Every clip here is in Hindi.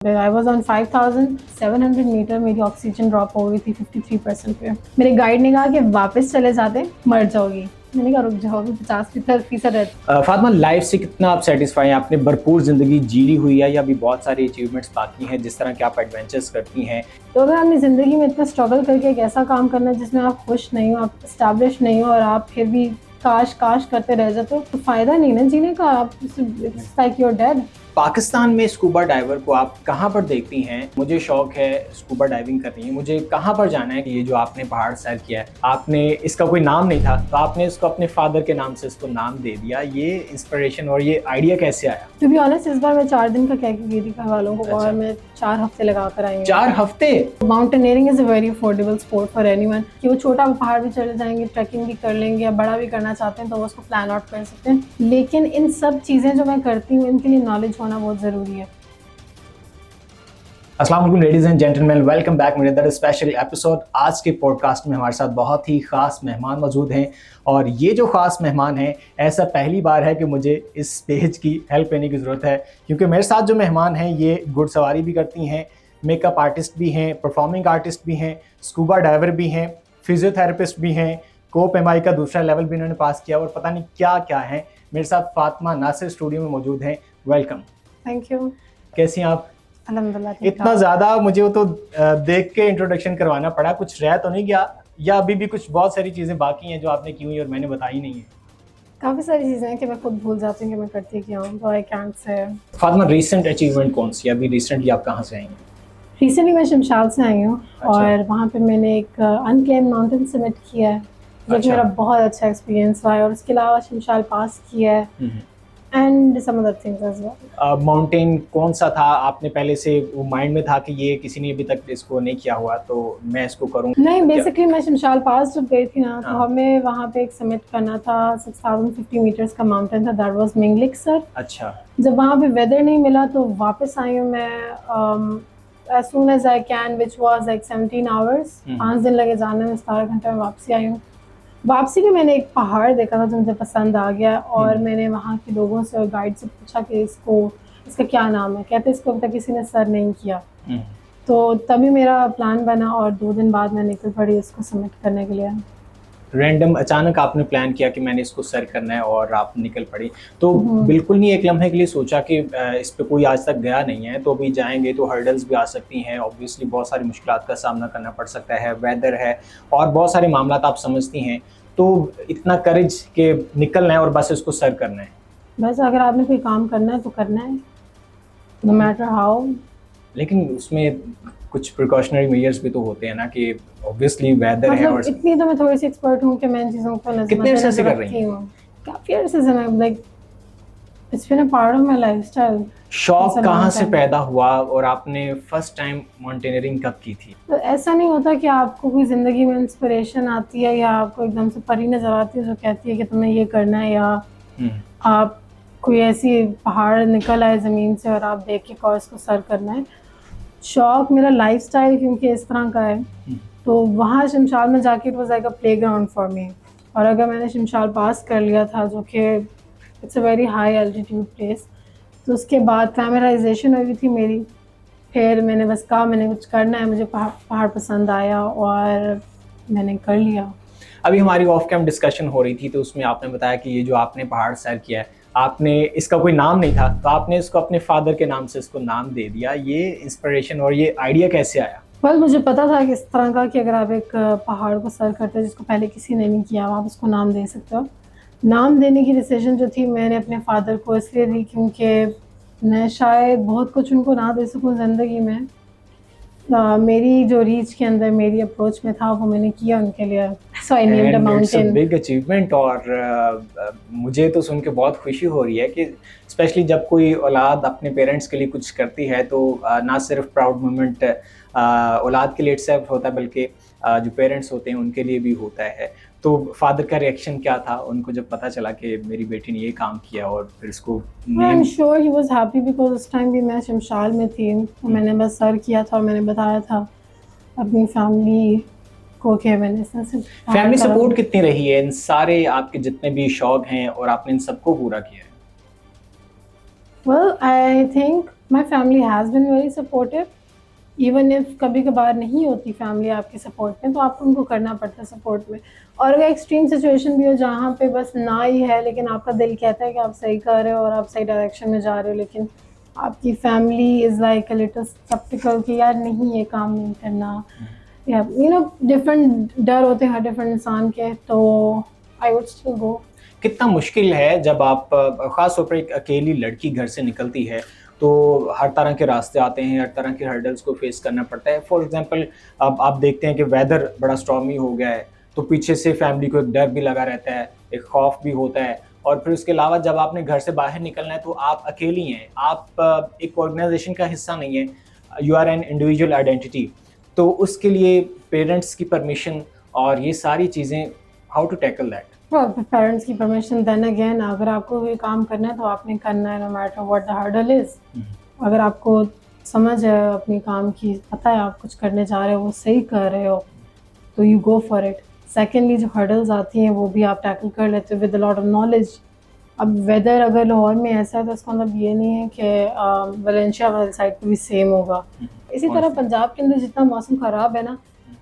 I was on 5,700 मीटर, मेरी ऑक्सीजन ड्रॉप हो गई थी 53% पे। मेरे गाइड ने कहा कि वापस चले जाते मर जाओगी। मैंने कहा रुक जाओ, 50% है। फातिमा, लाइफ से कितना आप सेटिस्फाई हैं? आपने भरपूर ज़िंदगी जी ली हुई है या अभी बहुत सारी अचीवमेंट्स बाकी हैं जिस तरह के आप एडवेंचर्स करती हैं? तो अगर आपने ज़िंदगी में इतना स्ट्रगल करके एक ऐसा काम करना है जिसमें आप खुश नहीं हो, आप इस्टेब्लिश नहीं हो और आप फिर भी काश काश करते रह जाते हो तो फ़ायदा नहीं ना जीने का। आप it's like you're dead. Pakistan में स्कूबा डाइवर को आप कहाँ पर देखती हैं? मुझे शौक है स्कूबा डाइविंग करनी है, मुझे कहाँ पर जाना है? कि ये जो आपने पहाड़ सैर किया है, आपने इसका कोई नाम नहीं था तो आपने इसको अपने फादर के नाम से इसको नाम दे दिया। ये इंस्पिरेशन और ये आइडिया कैसे आया? टू बी ऑनेस्ट, इस बार मैं 4 दिन का कह के गई थी घर वालों को। और मैं 4 हफ्ते लगा कर आई हूँ। 4 हफ्ते? Mountaineering is a very affordable sport for anyone. कि वो छोटा पहाड़ भी चले जाएंगे, ट्रैकिंग भी कर लेंगे, या बड़ा भी करना चाहते हैं तो वो उसको प्लान आउट कर सकते हैं। लेकिन इन सब चीज़ें जो मैं करती हूँ इनके लिए नॉलेज होना बहुत ज़रूरी है। अस्सलाम वालेकुम ladies and gentleman, welcome back मेरे अंदर स्पेशल एपिसोड। आज के पॉडकास्ट में हमारे साथ बहुत ही ख़ास मेहमान मौजूद हैं और ये जो ख़ास मेहमान हैं, ऐसा पहली बार है कि मुझे इस पेज की हेल्प लेने की ज़रूरत है, क्योंकि मेरे साथ जो मेहमान हैं ये घुड़सवारी भी करती हैं, मेकअप आर्टिस्ट भी हैं, परफॉर्मिंग आर्टिस्ट भी हैं, स्कूबा डाइवर भी हैं, फिजियोथेरेपिस्ट भी हैं, कोप एमआई का दूसरा लेवल भी इन्होंने पास किया और पता नहीं क्या क्या है। मेरे साथ फातिमा नासिर स्टूडियो में मौजूद हैं। वेलकम। Thank you. कैसी हैं आप? अल्हम्दुलिल्लाह। इतना ज़्यादा मुझे वो तो देख के इंट्रोडक्शन करवाना पड़ा, कुछ रह तो नहीं गया या अभी भी कुछ बहुत सारी चीज़ें बाकी हैं जो आपने की हुई और मैंने बताई नहीं है? काफ़ी सारी चीज़ें हैं कि मैं खुद भूल जाती हूँ कि मैं करती क्या हूँ, तो आई कैंट से। फातिमा, रिसेंट अचीवमेंट कौन सी है? अभी रिसेंटली आप कहाँ से आई हैं? रिसेंटली मैं शमशाल से आई हूँ। अच्छा। और वहाँ पे मैंने एक अनक्लेम्ड माउंटेन समिट किया है जो कि अच्छा। मेरा बहुत अच्छा एक्सपीरियंस रहा है। और उसके अलावा शमशाल पास किया है and some other things as well. Mountain कौन सा था? आपने पहले से वो माइंड में था कि ये किसी ने अभी तक इसको नहीं किया हुआ तो मैं इसको करूँ? नहीं, बेसिकली मैं शमशाल पास जब गई थी ना तो हाँ। हमें वहाँ पे एक समिट करना था। 6050 मीटर्स का माउंटेन था, दैट वाज मिंगलिक सर। अच्छा। जब वहाँ पे वेदर नहीं मिला तो वापस आई हूँ मैं as soon as I can, which was like 17 hours। 5 दिन लगे जाने में, 17 घंटे में वापसी आई हूँ। वापसी में मैंने एक पहाड़ देखा था जो मुझे पसंद आ गया और मैंने वहाँ के लोगों से और गाइड से पूछा कि इसका क्या नाम है। कहते इसको अभी तक किसी ने सर नहीं किया। तो तभी मेरा प्लान बना और 2 दिन बाद मैं निकल पड़ी इसको सबमिट करने के लिए। रैंडम अचानक आपने प्लान किया कि मैंने इसको सर करना है और आप निकल पड़ी, तो बिल्कुल नहीं एक लम्हे के लिए सोचा कि इस पे कोई आज तक गया नहीं है तो अभी जाएंगे तो हर्डल्स भी आ सकती हैं, ऑब्वियसली बहुत सारी मुश्किलात का सामना करना पड़ सकता है, वेदर है और बहुत सारे मामला आप समझती हैं, तो इतना करेज के निकलना है और बस इसको सर करना है? बस अगर आपने कोई काम करना है तो करना है, नो मैटर हाउ। लेकिन उसमें कुछ प्रिकॉशनरी मेजर्स भी तो होते हैं ना कि ऑब्वियसली वेदर है। और इतनी तो मैं थोड़ी सी एक्सपर्ट हूँ कि मैं इन चीज़ों को कितने अरसे से कर रही हैं? काफ़ी अरसे से। मैं like it's been a part of my lifestyle. शौक कहाँ से पैदा हुआ और आपने फर्स्ट टाइम माउंटेनियरिंग कब की थी? तो ऐसा नहीं होता कि आपको कोई ज़िंदगी में इंस्पिरेशन आती है या आपको एकदम से परी नज़र आती है जो कहती है कि तुम्हें ये करना है, या आप कोई ऐसी पहाड़ निकल आए ज़मीन से और आप देख के कहो इसको सर करना है। शौक मेरा लाइफस्टाइल क्योंकि इस तरह का है, तो वहाँ शमशाल में जाके it was like a playground for me. और अगर मैंने शमशाल पास कर लिया था जो कि it's a very high altitude place, तो उसके बाद क्लाइमेटाइजेशन हुई थी मेरी। फिर मैंने बस कहा मैंने कुछ करना है, मुझे पहाड़ पसंद आया और मैंने कर लिया। अभी हमारी ऑफ कैम डिस्कशन हो रही थी तो उसमें आपने बताया कि ये जो आपने पहाड़ सैर किया है, आपने इसका कोई नाम नहीं था तो आपने इसको अपने फादर के नाम से इसको नाम दे दिया। ये इंस्पिरेशन और ये आइडिया कैसे आया? मुझे पता था कि इस तरह का कि अगर आप एक पहाड़ को सर करते हैं जिसको पहले किसी ने नहीं किया, आप उसको नाम दे सकते हो। नाम देने की डिसीजन जो थी मैंने अपने फादर को इसलिए दी क्योंकि मैं शायद बहुत कुछ उनको ना दे सकूं ज़िंदगी में। मेरी जो रीच के अंदर मेरी अप्रोच में था वो मैंने किया उनके लिए। So I named a mountain. Big achievement. और मुझे तो सुन के बहुत खुशी हो रही है कि स्पेशली जब कोई औलाद अपने पेरेंट्स के लिए कुछ करती है तो ना सिर्फ प्राउड मोमेंट औलाद के लिए इट्सेल्फ होता है बल्कि जो पेरेंट्स होते हैं उनके लिए भी होता है। तो फादर का रिएक्शन क्या था उनको जब पता चला कि मेरी बेटी ने ये काम किया और फिर इसको? I am sure he was happy because उस टाइम भी मैं शमशाल में थी। मैंने बस सर किया था और मैंने बताया था अपनी फैमिली को कि मैंने फैमिली सपोर्ट कितनी रही है इन सारे आपके जितने भी शौक हैं और आपने इन सबको पूरा किया है? Well I think my family has been very supportive, even if कभी कभार नहीं होती फैमिली आपके सपोर्ट में, तो आपको उनको करना पड़ता है सपोर्ट में। और अगर एक्सट्रीम सिचुएशन भी हो जहाँ पे बस ना ही है, लेकिन आपका दिल कहता है कि आप सही कर रहे हो और आप सही डायरेक्शन में जा रहे हो, लेकिन आपकी family is like a little sceptical कि यार नहीं ये काम नहीं करना, या डिफरेंट डर होते हैं हर डिफरेंट इंसान के, तो आई वुड स्टिल गो। कितना मुश्किल है जब आप ख़ास तौर पर एक अकेली लड़की घर से निकलती है, तो हर तरह के रास्ते आते हैं, हर तरह के हर्डल्स को फेस करना पड़ता है। फॉर एग्जांपल अब आप देखते हैं कि वेदर बड़ा स्टॉर्मी हो गया है, तो पीछे से फैमिली को एक डर भी लगा रहता है, एक खौफ भी होता है, और फिर उसके अलावा जब आपने घर से बाहर निकलना है तो आप अकेली हैं, आप एक ऑर्गेनाइजेशन का हिस्सा नहीं है, you are an individual identity. तो उसके लिए पेरेंट्स की परमिशन और ये सारी चीज़ें, how to tackle that? Parents की परमिशन, देन अगेन अगर आपको ये काम करना है तो आपने करना है, no matter what the hurdle is. अगर आपको समझ है अपनी काम की, पता है आप कुछ करने जा रहे हो, वो सही कर रहे हो, तो you go for it. Secondly जो हर्डल्स आती हैं वो भी आप टैकल कर लेते हो with a lot of knowledge. अब वेदर अगर लाहौर में ऐसा है तो इसका मतलब ये नहीं है कि वलेंशिया वाली साइड पे भी सेम होगा। इसी तरह पंजाब के अंदर जितना मौसम ख़राब है ना,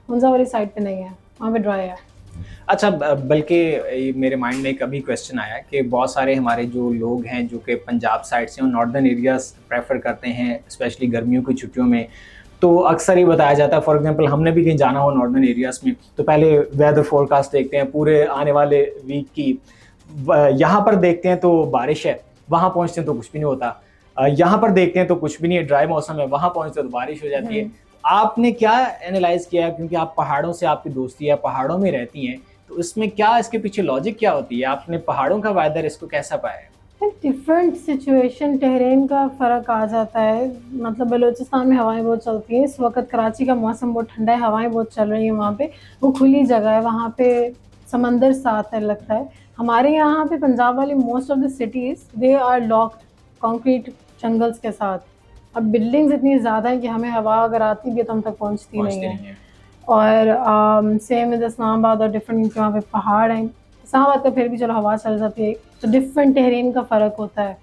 हुंजा वाली साइड पे नहीं है, वहाँ पे ड्राई है। अच्छा, बल्कि मेरे माइंड में एक अभी क्वेश्चन आया कि बहुत सारे हमारे जो लोग हैं जो कि पंजाब साइड से और नॉर्दर्न एरियाज प्रेफर करते हैं, स्पेशली गर्मियों की छुट्टियों में, तो अक्सर ये बताया जाता है, फॉर एग्जांपल हमने भी कहीं जाना हो नॉर्दर्न एरियाज में तो पहले वेदर फोरकास्ट देखते हैं पूरे आने वाले वीक की। यहाँ पर देखते हैं तो बारिश है, वहाँ पहुँचते हैं तो कुछ भी नहीं होता, यहाँ पर देखते हैं तो कुछ भी नहीं है, ड्राई मौसम है, वहाँ पहुँचते हैं तो बारिश हो जाती है। आपने क्या एनालाइज किया, क्योंकि आप पहाड़ों से आपकी दोस्ती है, पहाड़ों में रहती हैं, तो इसमें क्या, इसके पीछे लॉजिक क्या होती है? आपने पहाड़ों का वेदर इसको कैसा पाया है? डिफरेंट सिचुएशन, टेरेन का फ़र्क आ जाता है। मतलब बलूचिस्तान में हवाएं बहुत चलती हैं इस वक्त, कराची का मौसम बहुत ठंडा है, हवाएं बहुत चल रही हैं वहाँ पे, वो खुली जगह है, वहाँ पे समंदर साथ है लगता है। हमारे यहाँ पे पंजाब वाली most of the cities they are locked concrete jungles के साथ। अब बिल्डिंग्स इतनी ज़्यादा हैं कि हमें हवा अगर आती भी है तो हम तक पहुँचती नहीं है। और सेम इज इस्लामाबाद और डिफरेंट, क्योंकि वहाँ पे पहाड़ हैं। इस्लामाबाद का फिर भी चलो हवा चल जाती है, तो डिफरेंट टेरेन का फ़र्क होता है।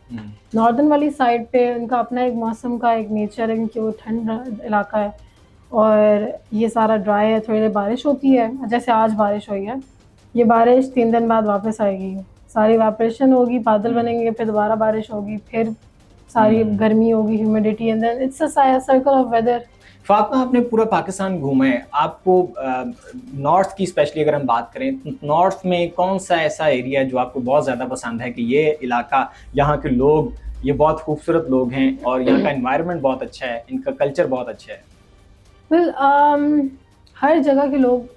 नॉर्दर्न वाली साइड पे उनका अपना एक मौसम का एक नेचर है, क्योंकि वो ठंड इलाका है और ये सारा ड्राई है, थोड़ी देर बारिश होती है, जैसे आज बारिश हुई है, ये बारिश 3 दिन बाद वापस आएगी, सारी वापरेशन होगी, बादल बनेंगे, फिर दोबारा बारिश होगी, फिर सारी गर्मी होगी, humidity, and then it's a circle of weather. Fatima, आपने पूरा पाकिस्तान घूमा है, आपको नॉर्थ की स्पेशली अगर हम बात करें तो नॉर्थ में कौन सा ऐसा एरिया है जो आपको बहुत ज़्यादा पसंद है कि ये इलाका, यहाँ के लोग, ये बहुत खूबसूरत लोग हैं और यहाँ का एनवायरनमेंट बहुत अच्छा है, इनका कल्चर बहुत अच्छा है? वेल हर जगह के लोग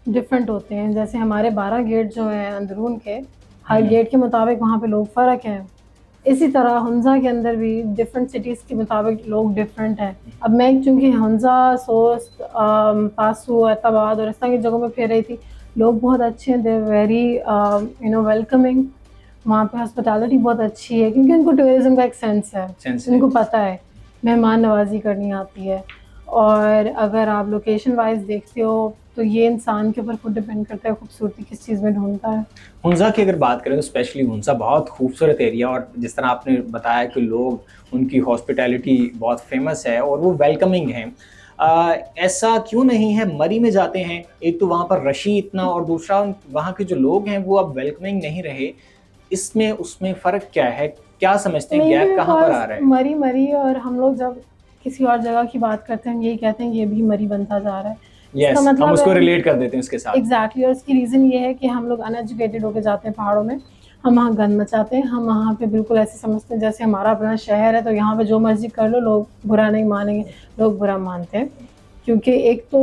डिफरेंट होते हैं। जैसे हमारे 12 गेट जो हैं अंदरून के, हर गेट के मुताबिक वहाँ पे लोग फ़र्क हैं। इसी तरह हुंजा के अंदर भी डिफरेंट सिटीज़ के मुताबिक लोग डिफरेंट हैं। अब मैं चूँकि हुंजा, सोस्त, पासू, एताबाद और इस तरह की जगहों में फिर रही थी, लोग बहुत अच्छे हैं, दे वेरी वेलकमिंग। वहाँ पे हॉस्पिटैलिटी बहुत अच्छी है, क्योंकि उनको टूरिज़्म का एक सेंस है, उनको पता है मेहमान नवाजी करनी आती है। और अगर आप लोकेशन वाइज देखते हो तो ये इंसान के ऊपर खुद डिपेंड करता है खूबसूरती किस चीज़ में ढूंढता है। हुंजा की अगर बात करें तो स्पेशली हुंजा बहुत खूबसूरत एरिया, और जिस तरह आपने बताया कि लोग, उनकी हॉस्पिटैलिटी बहुत फेमस है और वो वेलकमिंग हैं। ऐसा क्यों नहीं है मरी में जाते हैं, एक तो वहाँ पर रशी इतना, और दूसरा वहाँ के जो लोग हैं वो अब वेलकमिंग नहीं रहे, इसमें उसमें फ़र्क क्या है? क्या समझते हैं, गैप कहाँ पर आ रहा है? मरी और हम लोग जब किसी और जगह की बात करते हैं, यही कहते हैं कि ये भी मरी बनता जा रहा है। Yes, मतलब हम उसको रिलेट कर देते हैं उसके साथ। एग्जैक्टली, और इसकी रीज़न ये है कि हम लोग अनएजुकेटेड होके जाते हैं पहाड़ों में, हम वहाँ गंद मचाते हैं, हम वहाँ पे बिल्कुल ऐसे समझते हैं जैसे हमारा अपना शहर है, तो यहाँ पे जो मर्जी कर लो, लोग बुरा नहीं मानेंगे। लोग बुरा मानते हैं, क्योंकि एक तो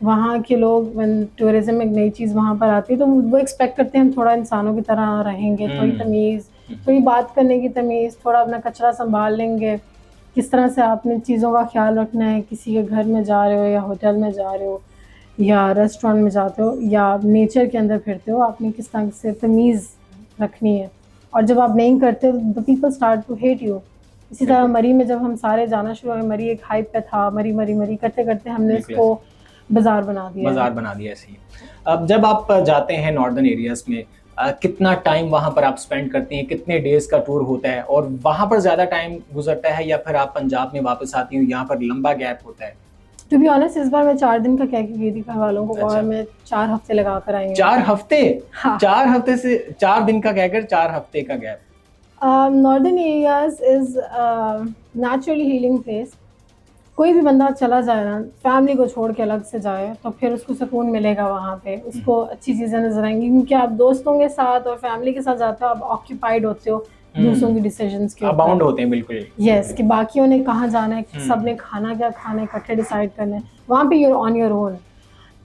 वहाँ के लोग, व्हेन टूरिज्म एक नई चीज़ वहाँ पर आती है तो वो एक्सपेक्ट करते हैं हम थोड़ा इंसानों की तरह रहेंगे, थोड़ी तमीज़, थोड़ी बात करने की तमीज़, थोड़ा अपना कचरा संभाल लेंगे, किस तरह से आपने चीज़ों का ख्याल रखना है, किसी के घर में जा रहे हो या होटल में जा रहे हो या रेस्टोरेंट में जाते हो या नेचर के अंदर फिरते हो, आपने किस तरह से तमीज़ रखनी है। और जब आप नहीं करते तो the people start to hate you. इसी तरह मरी में जब हम सारे जाना शुरू हुए, मरी एक हाइप पे था, मरी मरी मरी करते करते हमने इसको बाज़ार बना दिया ऐसे ही। अब जब आप जाते हैं नॉर्दर्न एरियाज़ में, कितना टाइम वहाँ पर आप स्पेंड करती हैं, कितने डेज का टूर होता है, और वहाँ पर ज़्यादा टाइम गुजरता है या फिर आप पंजाब में वापस आती हूँ यहाँ पर लंबा गैप होता है? टू बी ऑनेस्ट इस बार मैं 4 दिन का कह के गई थी घर वालों को, और मैं 4 हफ्ते लगा कर आई हूँ। 4 हफ्ते? हाँ। 4 हफ्ते से 4 दिन का कहकर 4 हफ्ते का gap. Northern areas is naturally healing place. कोई भी बंदा चला जाए ना, फैमिली को छोड़ के अलग से जाए, तो फिर उसको सुकून मिलेगा वहाँ पे, उसको अच्छी चीज़ें नजर आएंगी, क्योंकि आप दोस्तों के साथ और फैमिली के साथ जाते हो, आप ऑक्यूपाइड होते हो दूसरों की डिसीजंस के ऊपर, बाउंड होते हैं बिल्कुल। यस, कि बाकियों ने कहाँ जाना है, सबने खाना क्या खाना है, इकट्ठे डिसाइड करना है, वहाँ पे यूर ऑन योर ओन।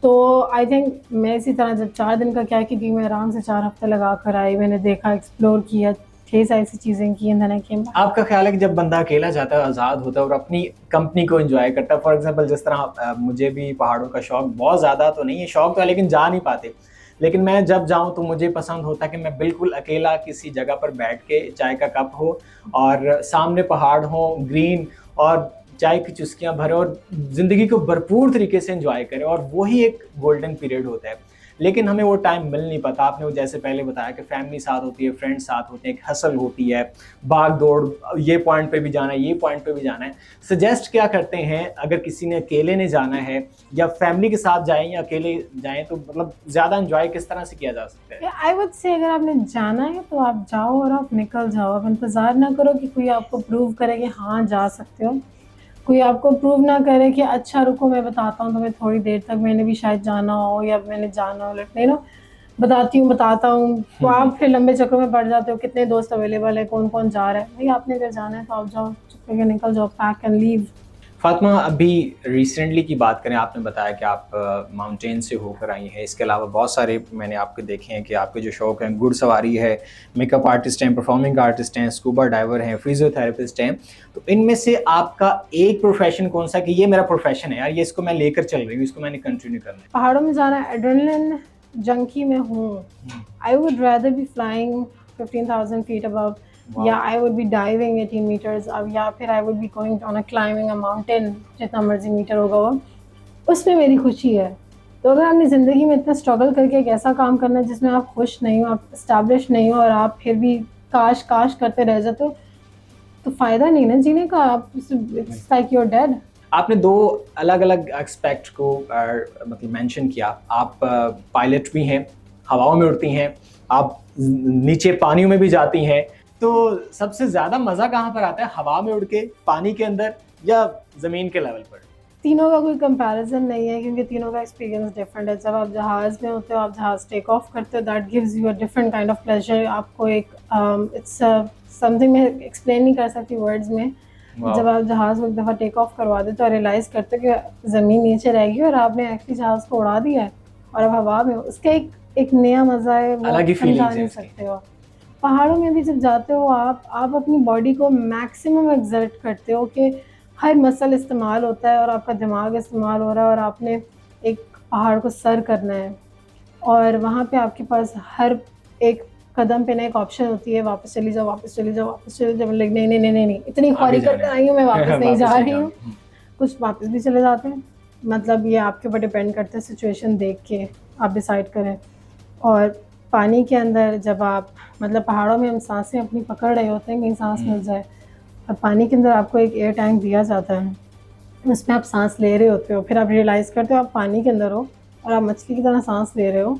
तो आई थिंक मैं इसी तरह जब 4 दिन का क्या कि मैं आराम से 4 हफ्ते लगा कर आई, मैंने देखा, एक्सप्लोर किया, ढेर सारी ऐसी चीज़ें की। And then I came back. आपका ख्याल है कि जब बंदा अकेला जाता है, आज़ाद होता है और अपनी कंपनी को एंजॉय करता है, फॉर एग्जांपल जिस तरह मुझे भी पहाड़ों का शौक बहुत ज़्यादा तो नहीं है, शौक तो है लेकिन जा नहीं पाते, लेकिन मैं जब जाऊं तो मुझे पसंद होता है कि मैं बिल्कुल अकेला किसी जगह पर बैठ के, चाय का कप हो और सामने पहाड़ हो, ग्रीन, और चाय की चुस्कियां भरे और ज़िंदगी को भरपूर तरीके से एंजॉय करें, और वही एक गोल्डन पीरियड होता है। लेकिन हमें वो टाइम मिल नहीं पाता। आपने वो जैसे पहले बताया कि फैमिली साथ होती है, फ्रेंड्स साथ होते हैं, एक हसल होती है, भाग दौड़, ये पॉइंट पे भी जाना है, ये पॉइंट पे भी जाना है। सजेस्ट क्या करते हैं अगर किसी ने अकेले ने जाना है, या फैमिली के साथ जाएं या अकेले जाएं, तो मतलब ज़्यादा एंजॉय किस तरह से किया जा सकता है? आई वुड से अगर आपने जाना है तो आप जाओ और आप निकल जाओ। आप इंतज़ार ना करो कि कोई आपको प्रूव करे कि हाँ जा सकते हो, कोई आपको प्रूव ना करे कि अच्छा रुको मैं बताता हूँ तुम्हें थोड़ी देर तक, मैंने भी शायद जाना हो या मैंने जाना हो, लेट नो बताता हूँ। तो आप फिर लंबे चक्रों में पड़ जाते हो, कितने दोस्त अवेलेबल है, कौन कौन जा रहा है। भाई आपने अगर जाना है तो आप जाओ, चुप करके निकल जाओ, पैक एंड लीव। फातिमा, अभी रिसेंटली की बात करें, आपने बताया कि आप माउंटेन से होकर आई हैं, इसके अलावा बहुत सारे मैंने आपके देखे हैं कि आपके जो शौक़ हैं, घुड़सवारी है, मेकअप आर्टिस्ट हैं, परफॉर्मिंग आर्टिस्ट हैं, स्कूबा डाइवर हैं, फिजियोथेरेपिस्ट हैं, तो इनमें से आपका एक प्रोफेशन कौन सा कि ये मेरा प्रोफेशन है यार, ये इसको मैं लेकर चल रही हूँ, इसको मैंने कंटिन्यू करना है? पहाड़ों में जाना एड्रेनलिन जंकी में हूँ। I would rather be flying 15,000 feet above, या I would be diving 18 metres अब, या फिर I would be going on a climbing a mountain, जितना मर्जी मीटर होगा वो, उसमें मेरी खुशी है। तो अगर आपने ज़िंदगी में इतना स्ट्रगल करके एक ऐसा काम करना है जिसमें आप खुश नहीं हो, आप इस्टेब्लिश नहीं हो, और आप फिर भी काश काश करते रह जाते हो, तो फ़ायदा नहीं ना जीने का। आप इट्स लाइक यूर डेड। आपने दो अलग अलग एस्पेक्ट को मतलब मेंशन किया। आप पायलट भी हैं, हवाओं में उड़ती हैं, आप नीचे पानियों में भी जाती हैं, तो सबसे ज़्यादा मज़ा कहाँ पर आता है, हवा में उड़ के, पानी के अंदर, या ज़मीन के लेवल पर? तीनों का कोई कंपैरिजन नहीं है, क्योंकि तीनों का एक्सपीरियंस डिफरेंट है। जब आप जहाज़ में होते हो, आप जहाज़ टेक ऑफ करते हो, that gives you a different kind of pleasure. आपको एक इट्स समथिंग मैं एक्सप्लेन नहीं कर सकती वर्ड्स में। जब आप जहाज़ को एक दफ़ा टेक ऑफ करवा देते हो और रियलाइज़ करते हो कि ज़मीन नीचे रहेगी और आपने एक्चुअली जहाज़ को उड़ा दिया है और अब हवा में, उसका एक नया मज़ा है, वो अलग ही समझा फीलिंग नहीं सकते हो। पहाड़ों में भी जब जाते हो आप अपनी बॉडी को मैक्सिमम एक्सर्ट करते हो कि हर मसल इस्तेमाल होता है और आपका दिमाग इस्तेमाल हो रहा है, और आपने एक पहाड़ को सर करना है, और वहाँ पे आपके पास हर एक कदम पे ना एक ऑप्शन होती है, वापस चली जाओ, वापस चली जाओ, वापस चली जाओ। लाइक नहीं, इतनी ख्वारी करके आई हूँ मैं, वापस नहीं जा रही हूँ। कुछ वापस भी चले जाते हैं। मतलब ये आपके ऊपर डिपेंड करता है, सिचुएशन देख के आप डिसाइड करें। और पानी के अंदर जब आप, मतलब पहाड़ों में हम सांसें अपनी पकड़ रहे होते हैं, कहीं सांस मिल जाए, और पानी के अंदर आपको एक एयर टैंक दिया जाता है, उसमें आप सांस ले रहे होते हो, फिर आप रियलाइज़ करते हो आप पानी के अंदर हो और आप मछली की तरह सांस ले रहे हो,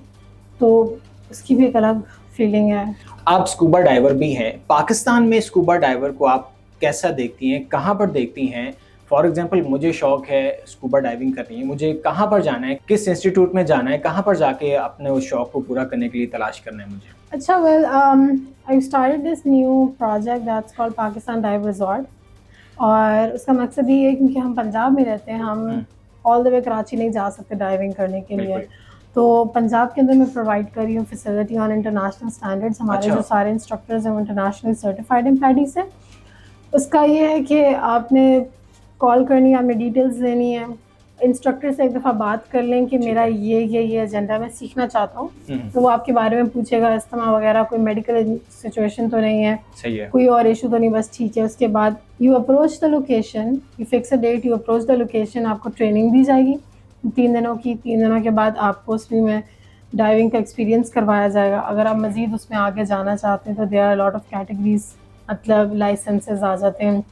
तो उसकी भी एक अलग फीलिंग है। आप स्कूबा डाइवर भी हैं, पाकिस्तान में स्कूबा डाइवर को आप कैसा देखती हैं, कहाँ पर देखती हैं? फॉर एग्जांपल मुझे शौक है स्कूबा डाइविंग करनी है, मुझे कहाँ पर जाना है, किस इंस्टीट्यूट में जाना है, कहाँ पर जाके अपने उस शौक को पूरा करने के लिए तलाश करना है मुझे? अच्छा, well I started this new project that's called Pakistan dive resort, और उसका मकसद ये है क्योंकि हम पंजाब में रहते हैं, हम ऑल द वे कराची नहीं जा सकते डाइविंग करने के लिए, तो पंजाब के अंदर मैं प्रोवाइड कर रही हूँ फैसिलिटी ऑन इंटरनेशनल स्टैंडर्ड्स। हमारे जो सारे इंस्ट्रक्टर्स हैं वो इंटरनेशनल सर्टिफाइड एम्प्लॉयज़ हैं। उसका ये है कि आपने कॉल करनी है, आपने डिटेल्स लेनी है, इंस्ट्रक्टर से एक दफ़ा बात कर लें कि मेरा ये एजेंडा मैं सीखना चाहता हूँ, तो वो आपके बारे में पूछेगा, इस्तेमा वगैरह, कोई मेडिकल सिचुएशन तो नहीं है, सही है, कोई और इशू तो नहीं, बस ठीक है। उसके बाद you approach the location, you fix a date, you approach the location, आपको ट्रेनिंग दी जाएगी 3 दिनों की। 3 दिनों के बाद आपको उसमें डाइविंग का एक्सपीरियंस करवाया जाएगा। अगर आप मज़ीद उसमें आगे जाना चाहते हैं तो there are lot of categories, मतलब लाइसेंसेस आ जाते हैं,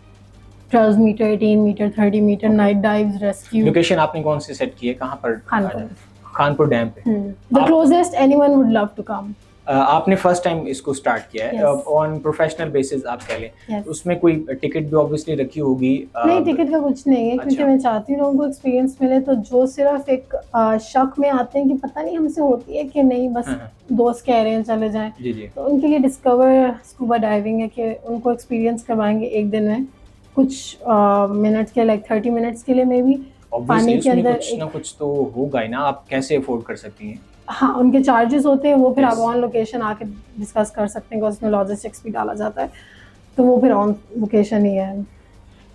12 metre, 18 metre, 30 metre, night dives, rescue. Location आपने कौन सी सेट की है, कहाँ पर? खानपुर डैम पे। The closest anyone would love to come. आपने फर्स्ट टाइम इसको स्टार्ट किया है ऑन प्रोफेशनल बेसिस, आप कह लें। उसमें कोई टिकट भी ऑब्वियसली रखी होगी? नहीं, टिकट का कुछ नहीं है, क्योंकि मैं चाहती हूँ लोगों को एक्सपीरियंस मिले। तो जो सिर्फ एक शक में आते हैं कि पता नहीं हमसे होती है कि नहीं, बस दोस्त कह रहे हैं चले जाएं, तो उनके लिए डिस्कवर स्कूबा डाइविंग है कि उनको एक्सपीरियंस करवाएंगे एक दिन में, कुछ मिनट्स के, लाइक 30 मिनट्स के लिए मे बी। पानी के अंदर कुछ ना कुछ तो होगा ही ना, आप कैसे अफोर्ड कर सकती हैं? हाँ, उनके चार्जेस होते हैं, वो फिर आप ऑन लोकेशन आके डिस्कस कर सकते हैं, उसमें लॉजिस्टिक्स भी डाला जाता है, तो वो फिर ऑन लोकेशन ही है।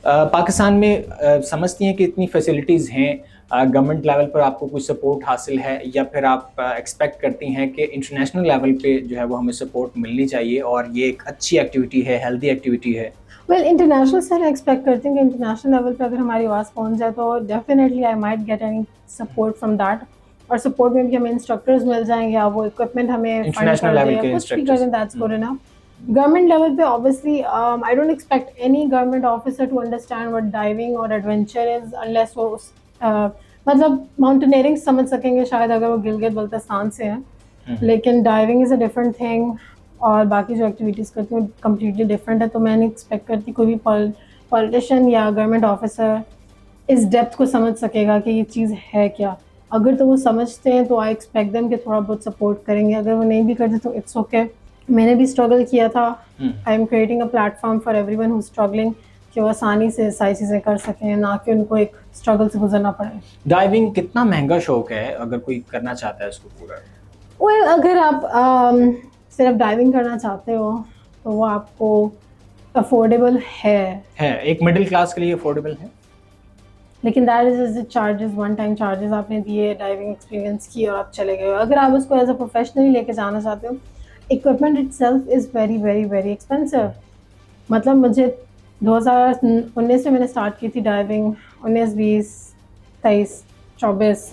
पाकिस्तान में समझती हैं कि इतनी फैसिलिटीज़ हैं, गवर्नमेंट लेवल पर आपको कुछ सपोर्ट हासिल है, या फिर आप एक्सपेक्ट करती हैं कि इंटरनेशनल लेवल पे जो है वो हमें सपोर्ट मिलनी चाहिए और ये एक अच्छी एक्टिविटी है, हेल्दी एक्टिविटी है? वेल, इंटरनेशनल से मैं एक्सपेक्ट करती हूँ कि इंटरनेशनल लेवल पे अगर हमारी आवाज़ पहुँच जाए तो definitely I might get any support from that, और सपोर्ट में भी हमें इंस्ट्रक्टर्स मिल जाएंगे, या वो इक्विपमेंट हमें इंटरनेशनल लेवल के instructors, that's good enough. Government level पे obviously I don't expect any government officer to understand what diving और एडवेंचर इज अनलेस वो मतलब माउंटेनियरिंग समझ सकेंगे शायद अगर वो गिलगित बल्तिस्तान से हैं, लेकिन diving is a different thing, और बाकी जो एक्टिविटीज़ करती हूँ कम्प्लीटली डिफरेंट है। तो मैं नहीं एक्सपेक्ट करती कोई भी पॉलिटिशियन या गवर्नमेंट ऑफिसर इस डेप्थ को समझ सकेगा कि ये चीज़ है क्या। अगर तो वो समझते हैं तो आई एक्सपेक्ट देम कि थोड़ा बहुत सपोर्ट करेंगे, अगर वो नहीं भी करते तो इट्स ओके। मैंने भी स्ट्रगल किया था, I am creating a platform for everyone who struggling, कि वो आसानी से सारी चीज़ें कर सकें, ना कि उनको एक स्ट्रगल से गुजरना पड़े। डाइविंग कितना महंगा शौक है अगर कोई करना चाहता है इसको पूरा? वेल, अगर आप सिर्फ डाइविंग करना चाहते हो तो वो आपको अफोर्डेबल है, एक मिडिल क्लास के लिए अफोर्डेबल है, लेकिन that is charges, one time charges आपने दिए, डाइविंग एक्सपीरियंस की और आप चले गए। अगर आप उसको एज अ प्रोफेशनली लेके जाना चाहते हो, equipment itself is very very very expensive. मतलब मुझे 2019 में मैंने स्टार्ट की थी डाइविंग, 19, 20, 23, 24,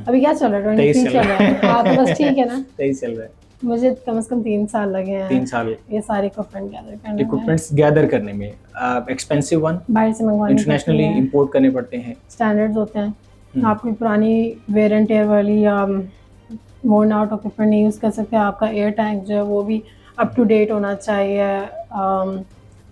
अभी क्या चल रहा है, 23 चल रहा है। हाँ, तो बस ठीक है ना, 23 चल रहा है। मुझे कम से कम 3 साल लगे हैं, 3 साल ये सारे इक्विपमेंट्स गैदर करने में। एक्सपेंसिव वन, बाहर से मंगवाने, इंटरनेशनली इंपोर्ट करने पड़ते हैं, स्टैंडर्ड्स होते हैं। आप कोई पुरानी वेरिएंट एयर वाली या वर्न आउट इक्विपमेंट नहीं यूज़ कर सकते। आपका एयर टैंक जो है वो भी अप टू डेट होना चाहिए,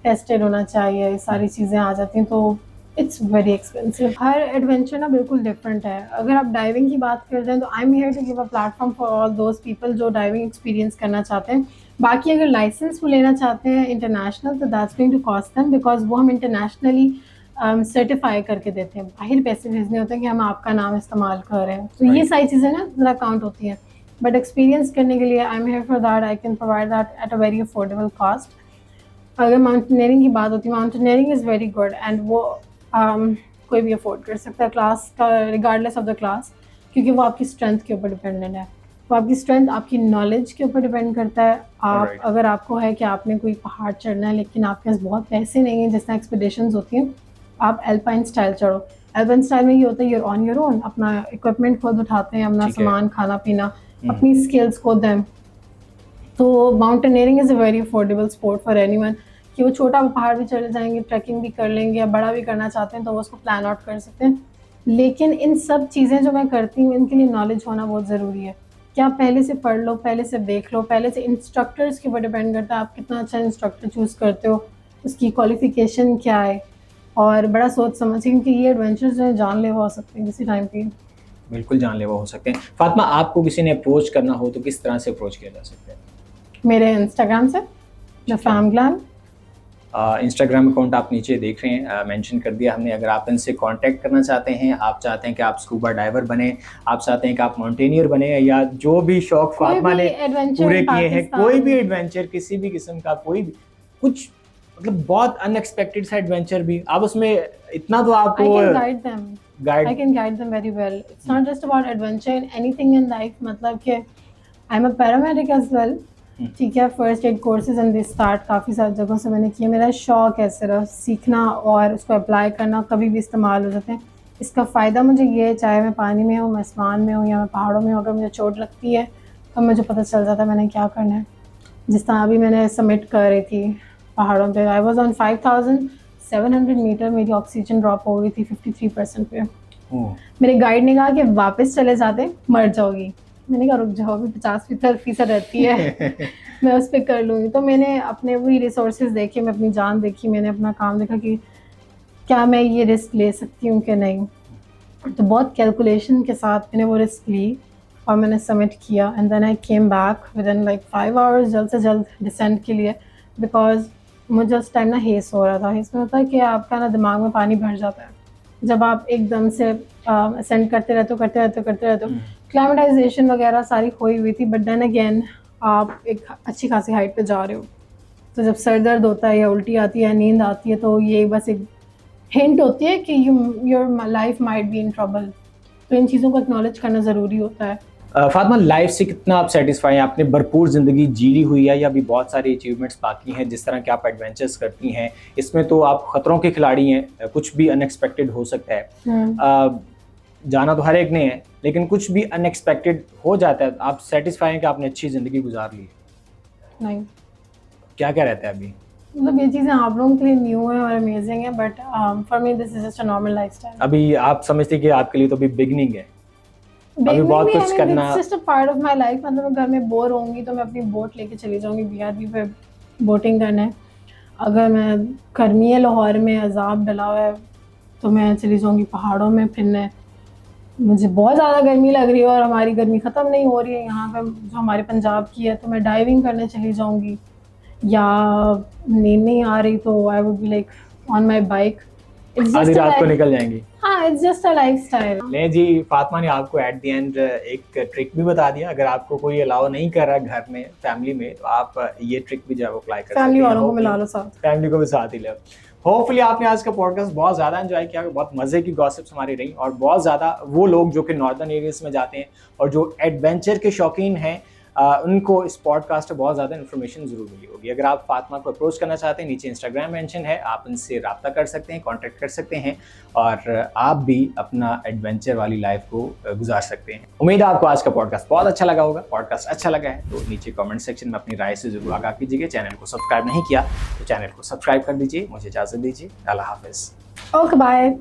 टेस्टेड होना चाहिए, ये सारी चीज़ें आ जाती हैं, तो it's very expensive. Her adventure ना बिल्कुल डिफरेंट है। अगर आप डाइविंग की बात करते हैं तो I am here to give a platform for all those people जो डाइविंग एक्सपीरियंस करना चाहते हैं। बाकी अगर लाइसेंस वो लेना चाहते हैं इंटरनेशनल, तो that's going to cost them, because वो हम इंटरनेशनली सर्टिफाई करके देते हैं, बाहर पैसे भेजने होते हैं कि हम आपका नाम इस्तेमाल कर रहे हैं, तो ये सारी चीज़ें ना ज़रा काउंट होती हैं। बट एक्सपीरियंस करने के लिए आई am here for that, I can provide that at a very affordable cost. अगर माउंटेनियरिंग की बात होती है, mountaineering is very good and वो कोई भी अफोर्ड कर सकता है, क्लास का रिगार्डलेस ऑफ द क्लास, क्योंकि वो आपकी स्ट्रेंथ के ऊपर डिपेंडेंट है। वो आपकी स्ट्रेंथ आपकी नॉलेज के ऊपर डिपेंड करता है। आप अगर आपको है कि आपने कोई पहाड़ चढ़ना है लेकिन आपके पास बहुत पैसे नहीं हैं, जिस तरह एक्सपीडिशंस होती हैं, आप एल्पाइन स्टाइल चढ़ो। एल्पाइन स्टाइल में ये होता है यूर ऑन योर ओन, अपना इक्विपमेंट खुद उठाते हैं, अपना सामान, खाना पीना, अपनी स्किल्स खुद हैं। तो mountaineering is a very affordable sport for anyone, कि वो छोटा पहाड़ भी चढ़े जाएंगे, ट्रैकिंग भी कर लेंगे, या बड़ा भी करना चाहते हैं तो वो उसको प्लान आउट कर सकते हैं। लेकिन इन सब चीज़ें जो मैं करती हूँ इनके लिए नॉलेज होना बहुत ज़रूरी है, कि आप पहले से पढ़ लो, पहले से देख लो, पहले से इंस्ट्रक्टर्स के ऊपर डिपेंड करता है आप कितना अच्छा इंस्ट्रक्टर चूज़ करते हो, उसकी क्वालिफिकेशन क्या है, और बड़ा सोच समझ, क्योंकि ये एडवेंचर्स जो है जानलेवा हो सकते हैं किसी टाइम पे। बिल्कुल जानलेवा हो सकते हैं। फातिमा, आपको किसी ने अप्रोच करना हो तो किस तरह से अप्रोच किया जा सकता है? मेरे इंस्टाग्राम से, the fam glam Instagram account आप नीचे देख रहे हैं, मेंशन कर दिया हमने। अगर आप इनसे कांटेक्ट करना चाहते हैं, आप चाहते हैं कि आप स्कूबा डाइवर बने, आप चाहते हैं कि आप माउंटेनियर बने, या जो भी शौक फातिमा ने पूरे किए हैं, कोई भी एडवेंचर किसी भी किस्म का, कोई भी कुछ मतलब बहुत अनएक्सपेक्टेड सा एडवेंचर भी, आप उसमें इतना तो आपको I can guide them very well. It's not just about adventure in anything in life, मतलब कि I'm a paramedic as well, ठीक है, first aid courses and this start काफ़ी सारी जगहों से मैंने किया। मेरा शौक है सिर्फ सीखना और उसको अप्लाई करना, कभी भी इस्तेमाल हो जाते हैं। इसका फ़ायदा मुझे ये है, चाहे मैं पानी में हूँ, मैं आसमान में हूँ या मैं पहाड़ों में हूँ, अगर मुझे चोट लगती है तो मुझे पता चल जाता मैंने क्या करना है। जिस तरह अभी मैंने सबमिट कर रही थी पहाड़ों पे, आई वॉज ऑन 5700 मीटर, मेरी ऑक्सीजन ड्रॉप हो गई थी 53% पे। मेरे गाइड ने कहा कि वापस चले जाते मर जाओगी। मैंने कहा रुक जाओ, अभी 50% रहती है मैं उस पर कर लूँगी। तो मैंने अपने वही रिसोर्सेज देखे, मैं अपनी जान देखी, मैंने अपना काम देखा कि क्या मैं ये रिस्क ले सकती हूँ कि नहीं। तो बहुत कैलकुलेशन के साथ मैंने वो रिस्क ली और मैंने सबमिट किया। And then I came back within like 5 hours, जल्द से जल्द डिसेंट के लिए, बिकॉज मुझे उस टाइम ना हेस हो रहा था। हेस में होता है कि आपका ना दिमाग में पानी भर जाता है जब आप एकदम से असेंड करते रहते हो। क्लाइमेटाइजेशन वगैरह सारी खोई हुई थी, बट देन अगेन आप एक अच्छी खासी हाइट पे जा रहे हो, तो जब सर दर्द होता है या उल्टी आती है, नींद आती है, तो ये बस एक हिंट होती है कि your life might be in trouble. तो इन चीज़ों को एक्नॉलेज करना ज़रूरी होता है। फातिमा, लाइफ से कितना आप सेटिस्फाई हैं? आपने भरपूर ज़िंदगी जी ली हुई है या अभी बहुत सारी अचीवमेंट्स बाकी हैं? जिस तरह के आप एडवेंचर्स करती हैं, इसमें तो आप ख़तरों के खिलाड़ी हैं, कुछ भी अनएक्सपेक्टेड हो सकता है। जाना तो हर एक ने है, लेकिन कुछ भी अनएक्सपेक्टेड हो जाता है। आप सेटिस्फाई हैं कि आपने अच्छी ज़िंदगी गुजार ली? नहीं, क्या क्या रहता है अभी? मतलब ये चीज़ें आप लोगों के लिए न्यू है और अमेजिंग है, but for me this is just a normal lifestyle. अभी आप समझते हैं कि आपके लिए तो अभी बिगनिंग है, अभी बहुत कुछ करना। It's just a part of my life. मतलब मैं घर में बोर होंगी तो मैं अपनी बोट लेके चली जाऊंगी बीआरबी पे बोटिंग करने। अगर मैं गर्मी है, लाहौर में अजाब डला हुआ है, तो मैं चली जाऊंगी पहाड़ों में फिरने। मुझे बहुत ज़्यादा गर्मी लग रही है और हमारी गर्मी ख़त्म नहीं हो रही है यहाँ पे जो हमारे पंजाब की है, तो मैं डाइविंग करने चली जाऊंगी। या नींद नहीं आ रही तो आई would be like on my bike. आधी रात को निकल जाएंगी। हाँ, इट्स जस्ट अ लाइफस्टाइल। नहीं जी, फातिमा ने आपको एट द एंड एक ट्रिक भी बता दिया। अगर आपको कोई अलाउ नहीं कर रहा घर में, फैमिली में, तो आप ये ट्रिक भी जो है वो अप्लाई कर सकते हैं। फैमिली वालों को मिला लो साथ, फैमिली को भी साथ ही ले। होपफुली आपने आज का पॉडकास्ट बहुत ज़्यादा एंजॉय किया, बहुत मज़े की गॉसिप्स हमारी रही, और बहुत ज़्यादा वो लोग जो कि नॉर्दर्न एरियाज में जाते हैं और जो एडवेंचर के शौकीन हैं, उनको इस पॉडकास्ट से बहुत ज़्यादा इन्फॉर्मेशन ज़रूर मिली होगी। अगर आप फातिमा को अप्रोच करना चाहते हैं, नीचे इंस्टाग्राम मेंशन है, आप उनसे रब्ता कर सकते हैं, कांटेक्ट कर सकते हैं, और आप भी अपना एडवेंचर वाली लाइफ को गुजार सकते हैं। उम्मीद है आपको आज का पॉडकास्ट बहुत अच्छा लगा होगा। पॉडकास्ट अच्छा लगा है तो नीचे कमेंट सेक्शन में अपनी राय से ज़रूर आगाह कीजिएगा। चैनल को सब्सक्राइब नहीं किया तो चैनल को सब्सक्राइब कर दीजिए। मुझे इजाज़त दीजिए। अल्लाह हाफिज़। Okay, bye.